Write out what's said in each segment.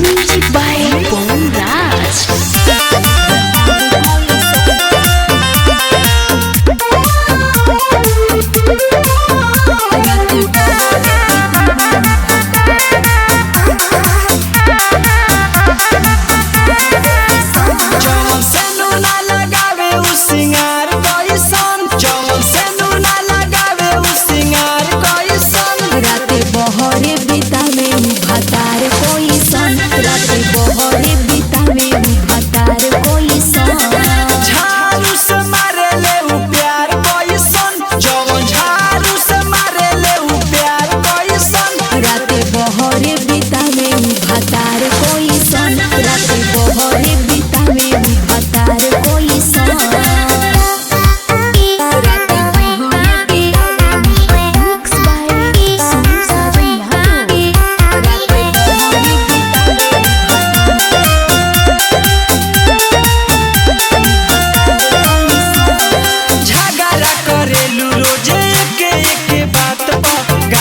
Music by Bom Raj.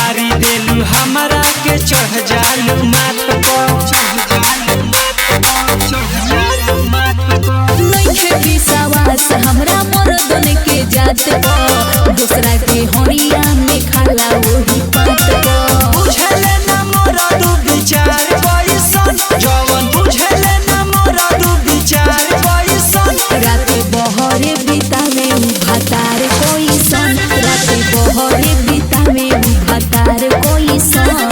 हमरा के चढ़ जालू माथ हमरा मर्दन के जात दूसरा के हरिया में खाला वही बात बुझले ना मोरा दू विचार पैसन जवन बुझले ना मोरा दू विचार पैसन राते बहरे बितावे भातार कोई सन राते बहरे बितावे भातार कोई सन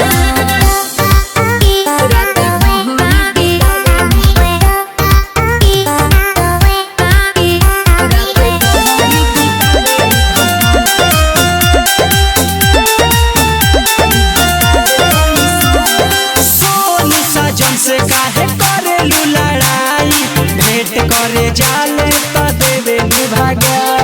से काहे करेलू लड़ाई भेंट करे जाले तो देवे भाग्य।